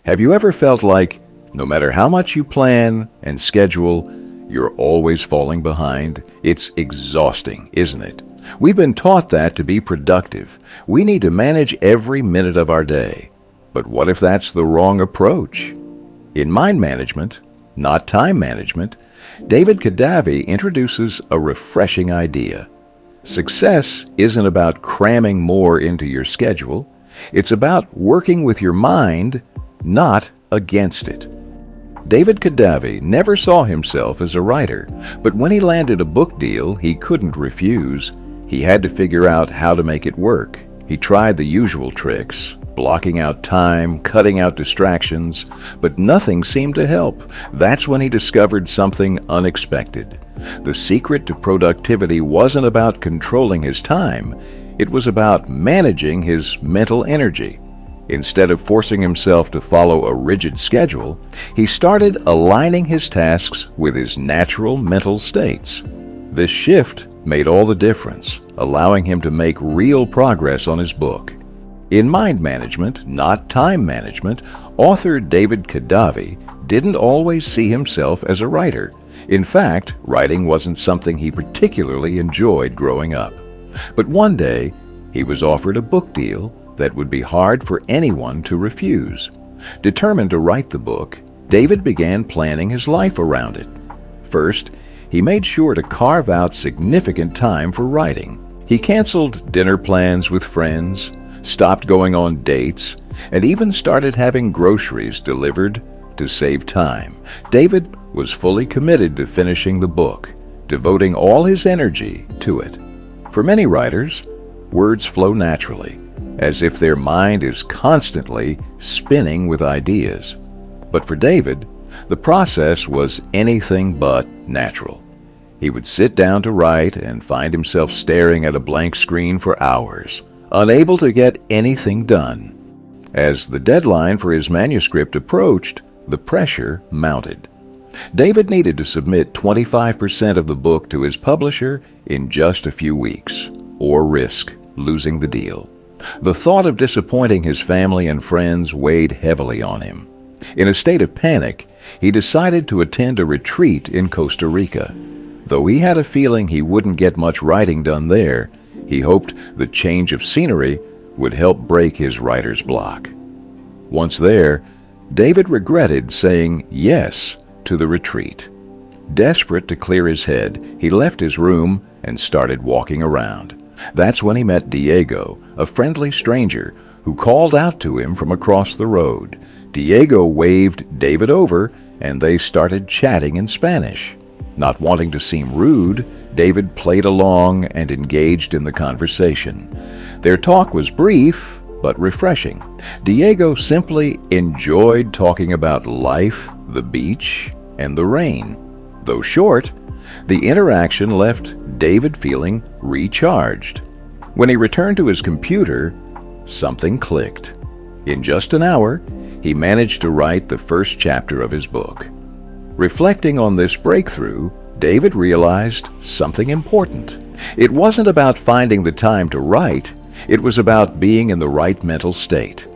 Have you ever felt like no matter how much you plan and schedule, you're always falling behind? It's exhausting, isn't it? We've been taught that to be productive, we need to manage every minute of our day. But what if that's the wrong approach? In Mind Management, Not Time Management, David Kadavy introduces a refreshing idea. Success isn't about cramming more into your schedule. It's about working with your mind, not against it. David Kadavy never saw himself as a writer, but when he landed a book deal he couldn't refuse, he had to figure out how to make it work. He tried the usual tricks, blocking out time, cutting out distractions, but nothing seemed to help. That's when he discovered something unexpected. The secret to productivity wasn't about controlling his time, it was about managing his mental energy. Instead of forcing himself to follow a rigid schedule, he started aligning his tasks with his natural mental states. This shift made all the difference, allowing him to make real progress on his book. In Mind Management, Not Time Management, author David Kadavy didn't always see himself as a writer. In fact, writing wasn't something he particularly enjoyed growing up. But one day, he was offered a book deal that would be hard for anyone to refuse. Determined to write the book, David began planning his life around it. First, he made sure to carve out significant time for writing. He canceled dinner plans with friends, stopped going on dates, and even started having groceries delivered to save time. David was fully committed to finishing the book, devoting all his energy to it. For many writers, words flow naturally, as if their mind is constantly spinning with ideas. But for David, the process was anything but natural. He would sit down to write and find himself staring at a blank screen for hours, unable to get anything done. As the deadline for his manuscript approached, the pressure mounted. David needed to submit 25% of the book to his publisher in just a few weeks, or risk losing the deal. The thought of disappointing his family and friends weighed heavily on him. In a state of panic, he decided to attend a retreat in Costa Rica. Though he had a feeling he wouldn't get much writing done there, he hoped the change of scenery would help break his writer's block. Once there, David regretted saying yes to the retreat. Desperate to clear his head, he left his room and started walking around. That's when he met Diego, a friendly stranger who called out to him from across the road. Diego waved David over, and they started chatting in Spanish. Not wanting to seem rude, David played along and engaged in the conversation. Their talk was brief, but refreshing. Diego simply enjoyed talking about life, the beach, and the rain. Though short, the interaction left David feeling recharged. When he returned to his computer, something clicked. In just an hour, he managed to write the first chapter of his book. Reflecting on this breakthrough, David realized something important. It wasn't about finding the time to write, it was about being in the right mental state.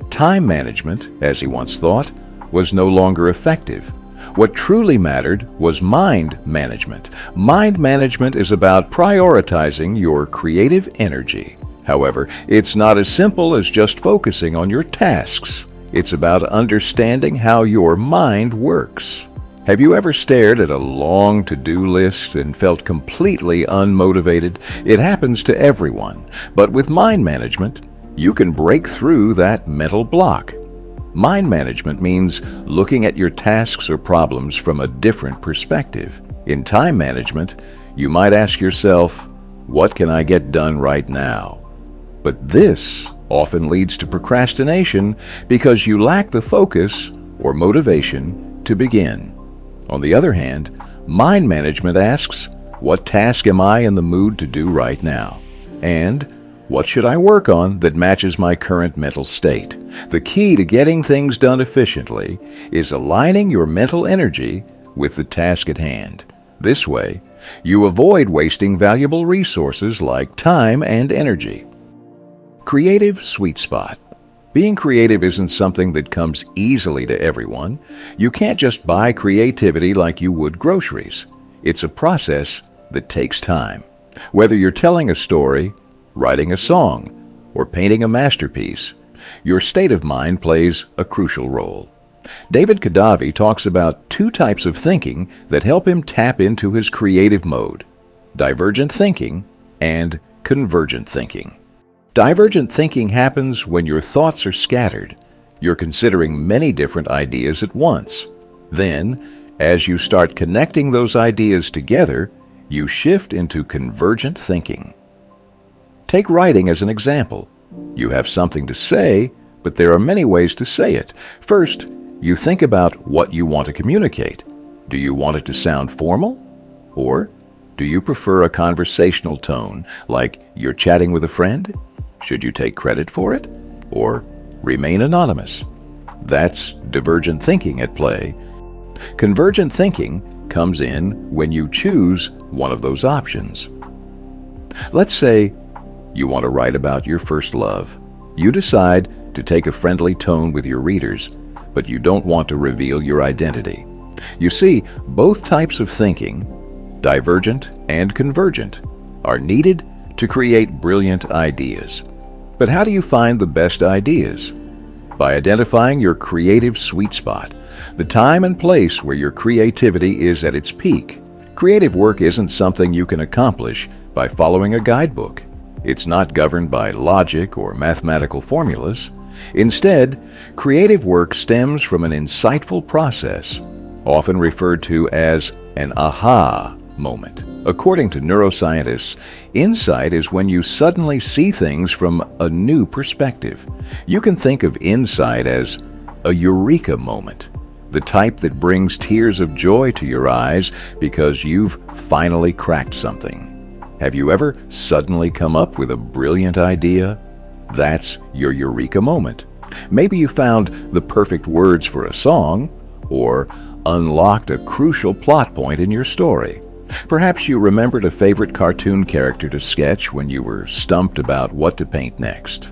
Time management, as he once thought, was no longer effective. What truly mattered was mind management. Mind management is about prioritizing your creative energy. However, it's not as simple as just focusing on your tasks. It's about understanding how your mind works. Have you ever stared at a long to-do list and felt completely unmotivated? It happens to everyone. But with mind management, you can break through that mental block. Mind management means looking at your tasks or problems from a different perspective. In time management, you might ask yourself, what can I get done right now? But this often leads to procrastination because you lack the focus or motivation to begin. On the other hand, mind management asks, what task am I in the mood to do right now? And what should I work on that matches my current mental state? The key to getting things done efficiently is aligning your mental energy with the task at hand. This way, you avoid wasting valuable resources like time and energy. Creative sweet spot. Being creative isn't something that comes easily to everyone. You can't just buy creativity like you would groceries. It's a process that takes time. Whether you're telling a story, writing a song, or painting a masterpiece, your state of mind plays a crucial role. David Kadavy talks about two types of thinking that help him tap into his creative mode: divergent thinking and convergent thinking. Divergent thinking happens when your thoughts are scattered. You're considering many different ideas at once. Then, as you start connecting those ideas together, you shift into convergent thinking. Take writing as an example. You have something to say, but there are many ways to say it. First, you think about what you want to communicate. Do you want it to sound formal? Or do you prefer a conversational tone, like you're chatting with a friend? Should you take credit for it? Or remain anonymous? That's divergent thinking at play. Convergent thinking comes in when you choose one of those options. Let's say you want to write about your first love. You decide to take a friendly tone with your readers, but you don't want to reveal your identity. You see, both types of thinking, divergent and convergent, are needed to create brilliant ideas. But how do you find the best ideas? By identifying your creative sweet spot, the time and place where your creativity is at its peak. Creative work isn't something you can accomplish by following a guidebook. It's not governed by logic or mathematical formulas. Instead, creative work stems from an insightful process, often referred to as an aha moment. According to neuroscientists, insight is when you suddenly see things from a new perspective. You can think of insight as a eureka moment, the type that brings tears of joy to your eyes because you've finally cracked something. Have you ever suddenly come up with a brilliant idea? That's your eureka moment. Maybe you found the perfect words for a song, or unlocked a crucial plot point in your story. Perhaps you remembered a favorite cartoon character to sketch when you were stumped about what to paint next.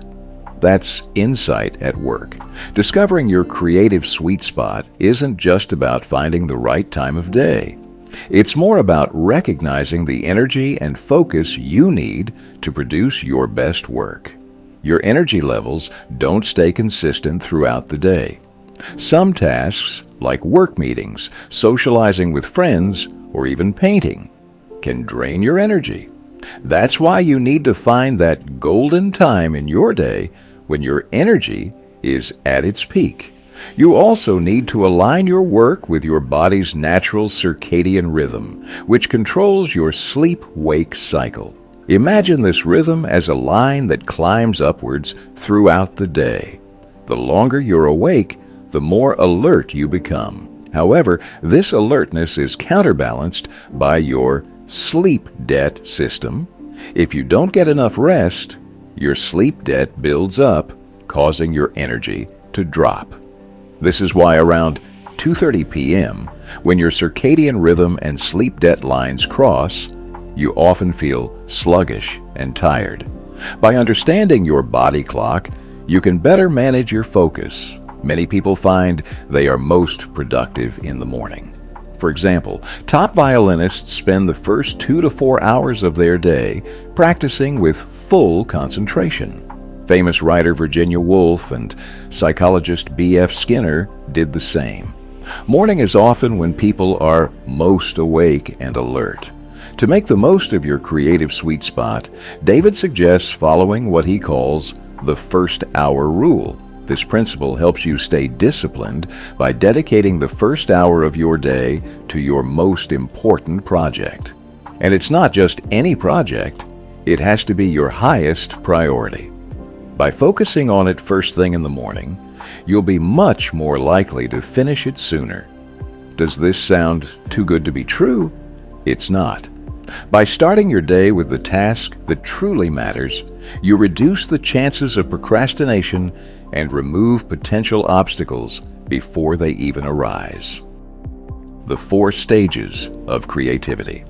That's insight at work. Discovering your creative sweet spot isn't just about finding the right time of day. It's more about recognizing the energy and focus you need to produce your best work. Your energy levels don't stay consistent throughout the day. Some tasks, like work meetings, socializing with friends, or even painting, can drain your energy. That's why you need to find that golden time in your day when your energy is at its peak. You also need to align your work with your body's natural circadian rhythm, which controls your sleep-wake cycle. Imagine this rhythm as a line that climbs upwards throughout the day. The longer you're awake, the more alert you become. However, this alertness is counterbalanced by your sleep debt system. If you don't get enough rest, your sleep debt builds up, causing your energy to drop. This is why around 2:30 p.m., when your circadian rhythm and sleep debt lines cross, you often feel sluggish and tired. By understanding your body clock, you can better manage your focus. Many people find they are most productive in the morning. For example, top violinists spend the first 2 to 4 hours of their day practicing with full concentration. Famous writer Virginia Woolf and psychologist B.F. Skinner did the same. Morning is often when people are most awake and alert. To make the most of your creative sweet spot, David suggests following what he calls the first hour rule. This principle helps you stay disciplined by dedicating the first hour of your day to your most important project. And it's not just any project, it has to be your highest priority. By focusing on it first thing in the morning, you'll be much more likely to finish it sooner. Does this sound too good to be true? It's not. By starting your day with the task that truly matters, you reduce the chances of procrastination and remove potential obstacles before they even arise. The 4 stages of creativity.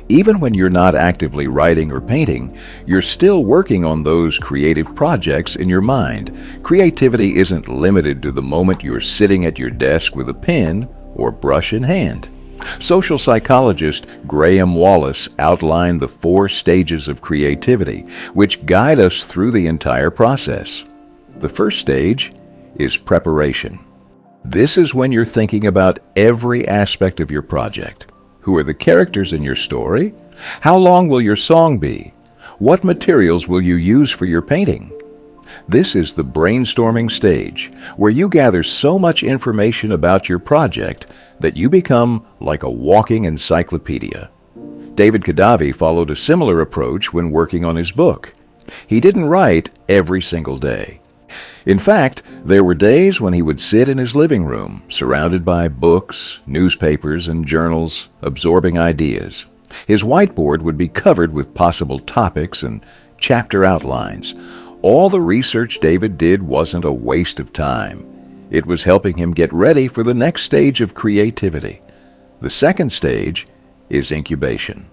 Even when you're not actively writing or painting, you're still working on those creative projects in your mind. Creativity isn't limited to the moment you're sitting at your desk with a pen or brush in hand. Social psychologist Graham Wallace outlined the 4 stages of creativity, which guide us through the entire process. The first stage is preparation. This is when you're thinking about every aspect of your project. Who are the characters in your story? How long will your song be? What materials will you use for your painting? This is the brainstorming stage, where you gather so much information about your project that you become like a walking encyclopedia. David Kadavy followed a similar approach when working on his book. He didn't write every single day. In fact, there were days when he would sit in his living room, surrounded by books, newspapers, and journals, absorbing ideas. His whiteboard would be covered with possible topics and chapter outlines. All the research David did wasn't a waste of time. It was helping him get ready for the next stage of creativity. The second stage is incubation.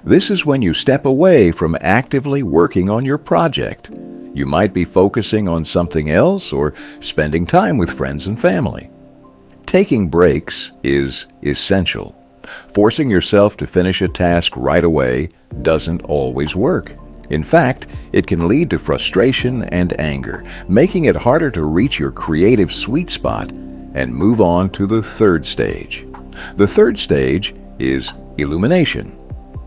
This is when you step away from actively working on your project. You might be focusing on something else or spending time with friends and family. Taking breaks is essential. Forcing yourself to finish a task right away doesn't always work. In fact, it can lead to frustration and anger, making it harder to reach your creative sweet spot and move on to the third stage. The third stage is illumination.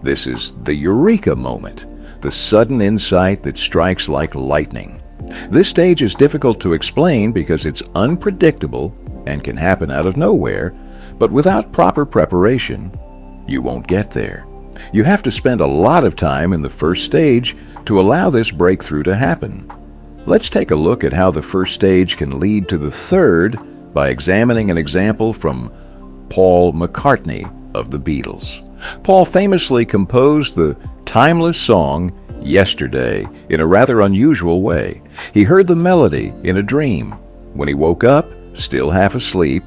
This is the eureka moment, the sudden insight that strikes like lightning. This stage is difficult to explain because it's unpredictable and can happen out of nowhere, but without proper preparation, you won't get there. You have to spend a lot of time in the first stage to allow this breakthrough to happen. Let's take a look at how the first stage can lead to the third by examining an example from Paul McCartney of the Beatles. Paul famously composed the timeless song Yesterday in a rather unusual way. He heard the melody in a dream. When he woke up, still half asleep,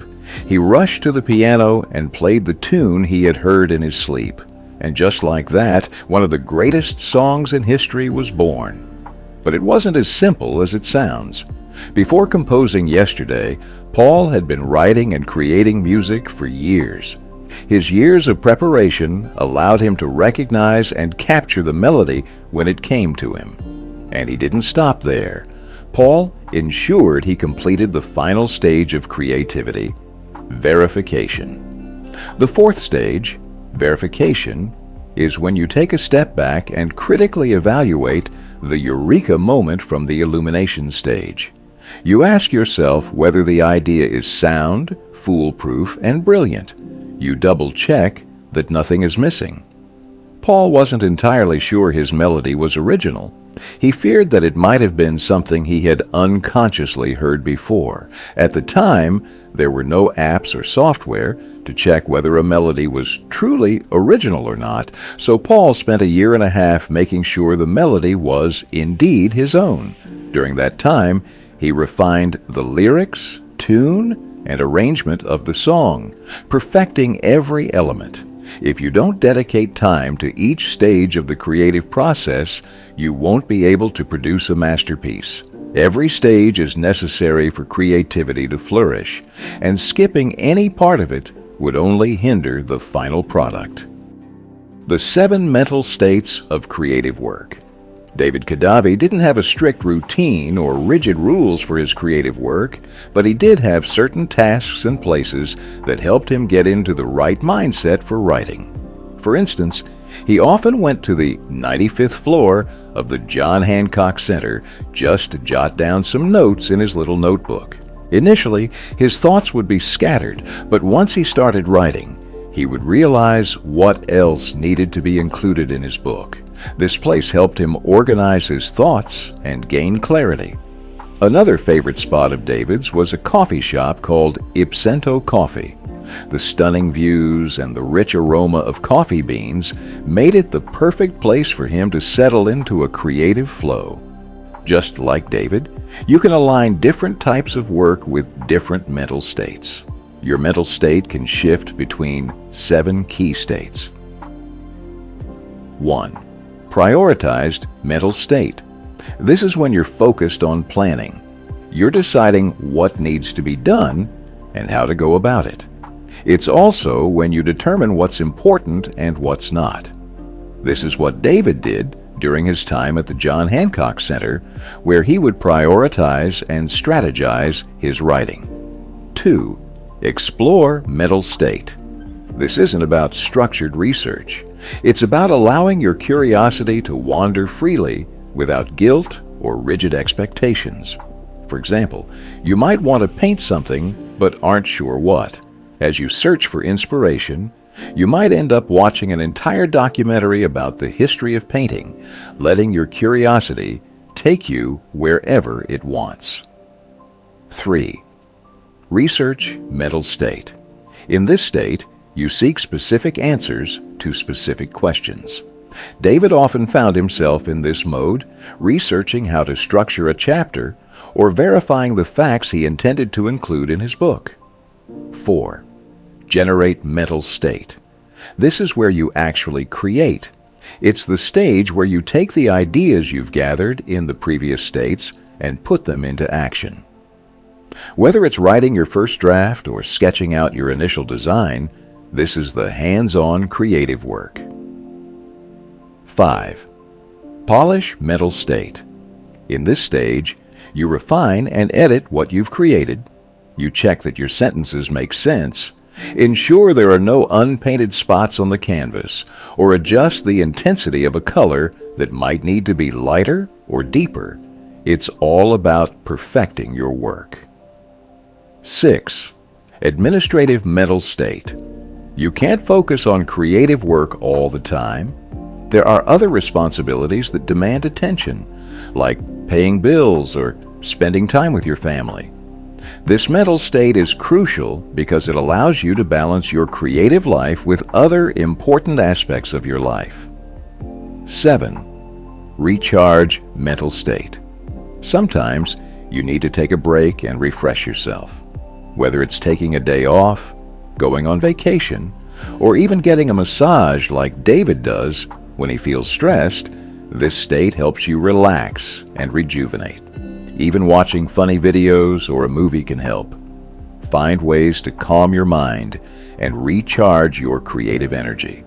he rushed to the piano and played the tune he had heard in his sleep. And just like that, one of the greatest songs in history was born. But it wasn't as simple as it sounds. Before composing Yesterday, Paul had been writing and creating music for years. His years of preparation allowed him to recognize and capture the melody when it came to him. And he didn't stop there. Paul ensured he completed the final stage of creativity, verification. The fourth stage, verification, is when you take a step back and critically evaluate the eureka moment from the illumination stage. You ask yourself whether the idea is sound, foolproof, and brilliant. You double-check that nothing is missing. Paul wasn't entirely sure his melody was original. He feared that it might have been something he had unconsciously heard before. At the time, there were no apps or software to check whether a melody was truly original or not, so Paul spent a year and a half making sure the melody was indeed his own. During that time, he refined the lyrics, tune, and arrangement of the song, perfecting every element. If you don't dedicate time to each stage of the creative process, you won't be able to produce a masterpiece. Every stage is necessary for creativity to flourish, and skipping any part of it would only hinder the final product. The 7 mental states of creative work. David Kadavy didn't have a strict routine or rigid rules for his creative work, but he did have certain tasks and places that helped him get into the right mindset for writing. For instance, he often went to the 95th floor of the John Hancock Center just to jot down some notes in his little notebook. Initially, his thoughts would be scattered, but once he started writing, he would realize what else needed to be included in his book. This place helped him organize his thoughts and gain clarity. Another favorite spot of David's was a coffee shop called Ipsento Coffee. The stunning views and the rich aroma of coffee beans made it the perfect place for him to settle into a creative flow. Just like David, you can align different types of work with different mental states. Your mental state can shift between 7 key states. 1. Prioritized mental state. This is when you're focused on planning. You're deciding what needs to be done and how to go about it. It's also when you determine what's important and what's not. This is what David did during his time at the John Hancock Center, where he would prioritize and strategize his writing. 2. Explore mental state. This isn't about structured research. It's about allowing your curiosity to wander freely without guilt or rigid expectations. For example, you might want to paint something but aren't sure what. As you search for inspiration, you might end up watching an entire documentary about the history of painting, letting your curiosity take you wherever it wants. 3. Research mental state. In this state, you seek specific answers to specific questions. David often found himself in this mode, researching how to structure a chapter or verifying the facts he intended to include in his book. 4. Generate mental state. This is where you actually create. It's the stage where you take the ideas you've gathered in the previous states and put them into action. Whether it's writing your first draft or sketching out your initial design, this is the hands-on creative work. 5. Polish mental state. In this stage, you refine and edit what you've created. You check that your sentences make sense, ensure there are no unpainted spots on the canvas, or adjust the intensity of a color that might need to be lighter or deeper. It's all about perfecting your work. 6. Administrative mental state. You can't focus on creative work all the time. There are other responsibilities that demand attention, like paying bills or spending time with your family. This mental state is crucial because it allows you to balance your creative life with other important aspects of your life. 7. Recharge mental state. Sometimes you need to take a break and refresh yourself. Whether it's taking a day off, going on vacation, or even getting a massage like David does when he feels stressed, this state helps you relax and rejuvenate. Even watching funny videos or a movie can help. Find ways to calm your mind and recharge your creative energy.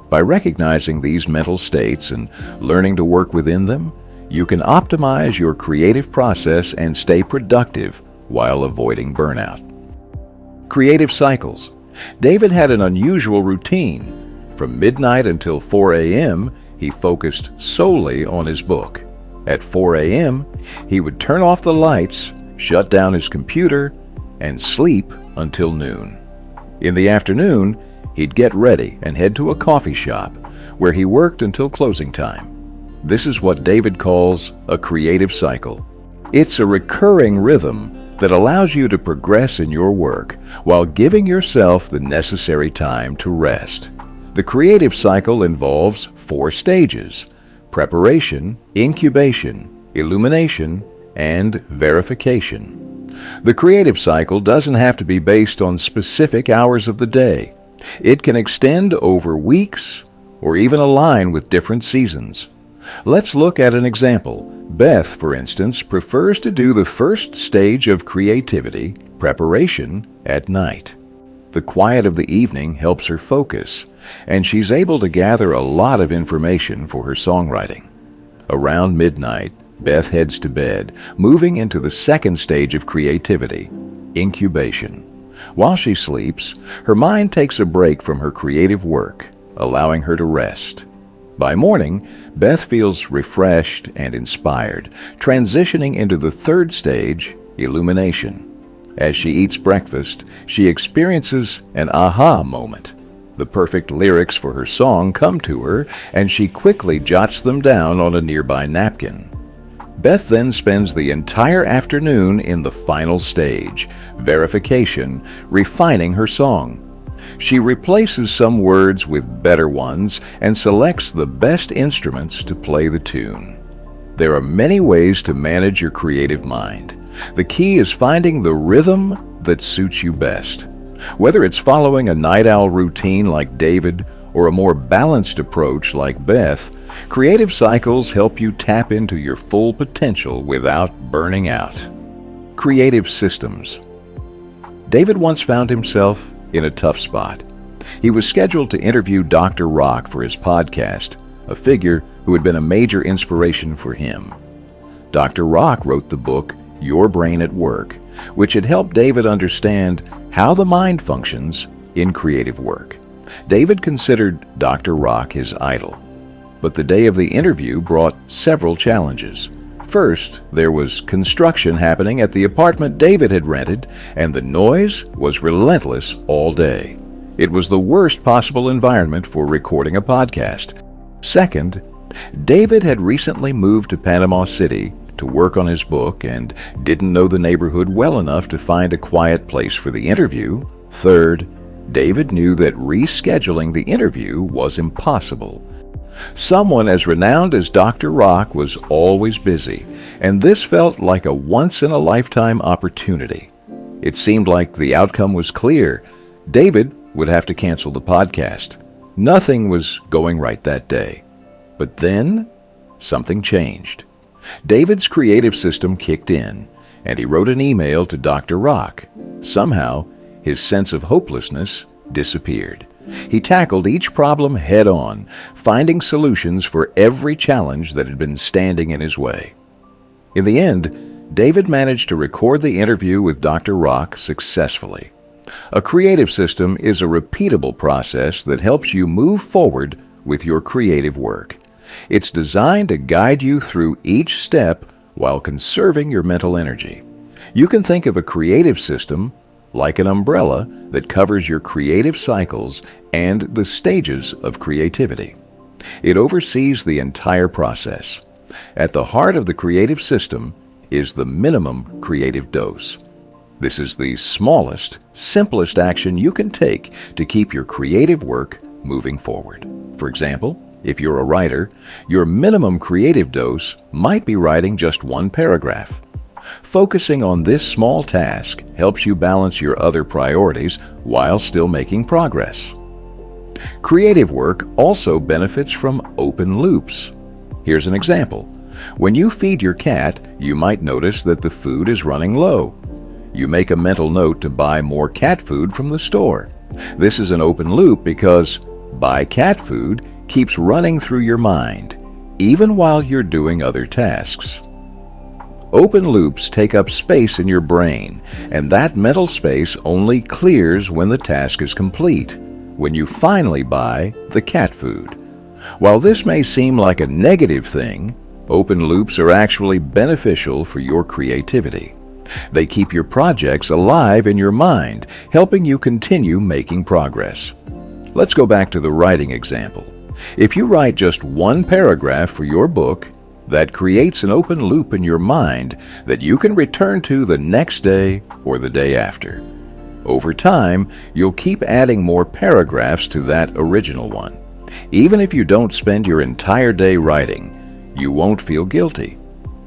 By recognizing these mental states and learning to work within them, you can optimize your creative process and stay productive while avoiding burnout. Creative cycles. David had an unusual routine. From midnight until 4 a.m., he focused solely on his book. At 4 a.m., he would turn off the lights, shut down his computer, and sleep until noon. In the afternoon, he'd get ready and head to a coffee shop, where he worked until closing time. This is what David calls a creative cycle. It's a recurring rhythm that allows you to progress in your work while giving yourself the necessary time to rest. The creative cycle involves 4 stages: preparation, incubation, illumination, and verification. The creative cycle doesn't have to be based on specific hours of the day. It can extend over weeks or even align with different seasons. Let's look at an example. Beth, for instance, prefers to do the first stage of creativity, preparation, at night. The quiet of the evening helps her focus, and she's able to gather a lot of information for her songwriting. Around midnight, Beth heads to bed, moving into the second stage of creativity, incubation. While she sleeps, her mind takes a break from her creative work, allowing her to rest. By morning, Beth feels refreshed and inspired, transitioning into the third stage, illumination. As she eats breakfast, she experiences an aha moment. The perfect lyrics for her song come to her, and she quickly jots them down on a nearby napkin. Beth then spends the entire afternoon in the final stage, verification, refining her song. She replaces some words with better ones and selects the best instruments to play the tune. There are many ways to manage your creative mind. The key is finding the rhythm that suits you best. Whether it's following a night owl routine like David or a more balanced approach like Beth, creative cycles help you tap into your full potential without burning out. Creative systems. David once found himself in a tough spot. He was scheduled to interview Dr. Rock for his podcast, a figure who had been a major inspiration for him. Dr. Rock wrote the book Your Brain at Work, which had helped David understand how the mind functions in creative work. David considered Dr. Rock his idol, but the day of the interview brought several challenges. First, there was construction happening at the apartment David had rented, and the noise was relentless all day. It was the worst possible environment for recording a podcast. Second, David had recently moved to Panama City to work on his book and didn't know the neighborhood well enough to find a quiet place for the interview. Third, David knew that rescheduling the interview was impossible. Someone as renowned as Dr. Rock was always busy, and this felt like a once-in-a-lifetime opportunity. It seemed like the outcome was clear. David would have to cancel the podcast. Nothing was going right that day. But then, something changed. David's creative system kicked in, and he wrote an email to Dr. Rock. Somehow, his sense of hopelessness disappeared. He tackled each problem head-on, finding solutions for every challenge that had been standing in his way. In the end, David managed to record the interview with Dr. Rock successfully. A creative system is a repeatable process that helps you move forward with your creative work. It's designed to guide you through each step while conserving your mental energy. You can think of a creative system like an umbrella that covers your creative cycles and the stages of creativity. It oversees the entire process. At the heart of the creative system is the minimum creative dose. This is the smallest, simplest action you can take to keep your creative work moving forward. For example, if you're a writer, your minimum creative dose might be writing just one paragraph. Focusing on this small task helps you balance your other priorities while still making progress. Creative work also benefits from open loops. Here's an example. When you feed your cat, you might notice that the food is running low. You make a mental note to buy more cat food from the store. This is an open loop because buy cat food keeps running through your mind, even while you're doing other tasks. Open loops take up space in your brain, and that mental space only clears when the task is complete, when you finally buy the cat food. While this may seem like a negative thing, open loops are actually beneficial for your creativity. They keep your projects alive in your mind, helping you continue making progress. Let's go back to the writing example. If you write just one paragraph for your book, that creates an open loop in your mind that you can return to the next day or the day after. Over time, you'll keep adding more paragraphs to that original one. Even if you don't spend your entire day writing, you won't feel guilty.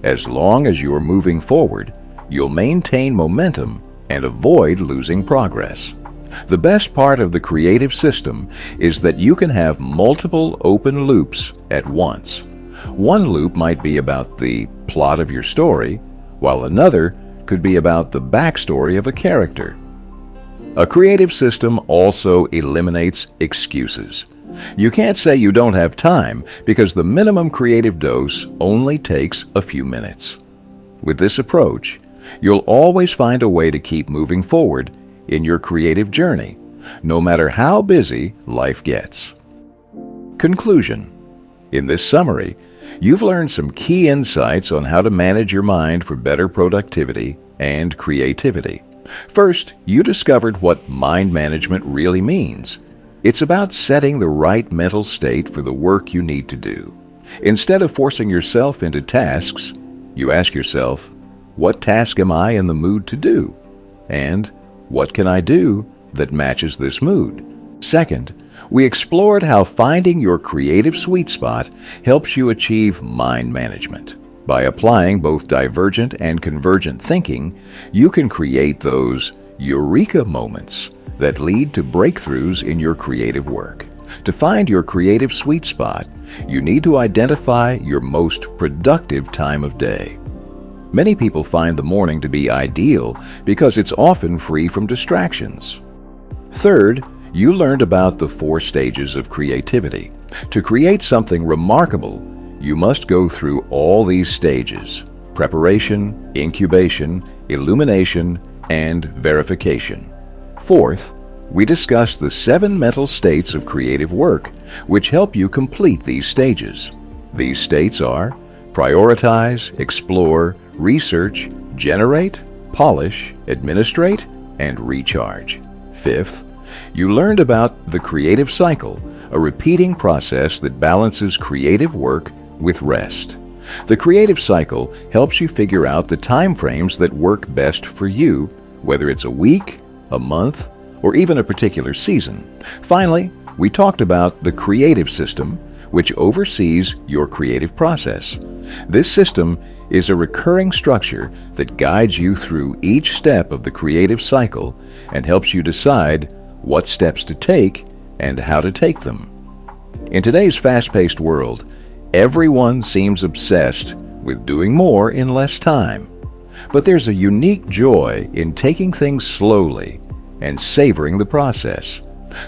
As long as you're moving forward, you'll maintain momentum and avoid losing progress. The best part of the creative system is that you can have multiple open loops at once. One loop might be about the plot of your story, while another could be about the backstory of a character. A creative system also eliminates excuses. You can't say you don't have time because the minimum creative dose only takes a few minutes. With this approach, you'll always find a way to keep moving forward in your creative journey, no matter how busy life gets. Conclusion. In this summary, you've learned some key insights on how to manage your mind for better productivity and creativity. First, you discovered what mind management really means. It's about setting the right mental state for the work you need to do. Instead of forcing yourself into tasks, you ask yourself, what task am I in the mood to do? And what can I do that matches this mood? Second, we explored how finding your creative sweet spot helps you achieve mind management. By applying both divergent and convergent thinking, you can create those eureka moments that lead to breakthroughs in your creative work. To find your creative sweet spot, you need to identify your most productive time of day. Many people find the morning to be ideal because it's often free from distractions. Third, you learned about the 4 stages of creativity. To create something remarkable, you must go through all these stages: preparation, incubation, illumination, and verification. Fourth, we discuss the 7 mental states of creative work, which help you complete these stages. These states are prioritize, explore, research, generate, polish, administrate, and recharge. Fifth, you learned about the creative cycle, a repeating process that balances creative work with rest. The creative cycle helps you figure out the time frames that work best for you, whether it's a week, a month, or even a particular season. Finally, we talked about the creative system, which oversees your creative process. This system is a recurring structure that guides you through each step of the creative cycle and helps you decide what steps to take and how to take them. In today's fast-paced world, everyone seems obsessed with doing more in less time. But there's a unique joy in taking things slowly and savoring the process.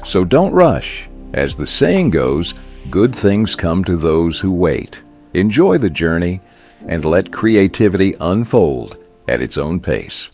So don't rush. As the saying goes, good things come to those who wait. Enjoy the journey and let creativity unfold at its own pace.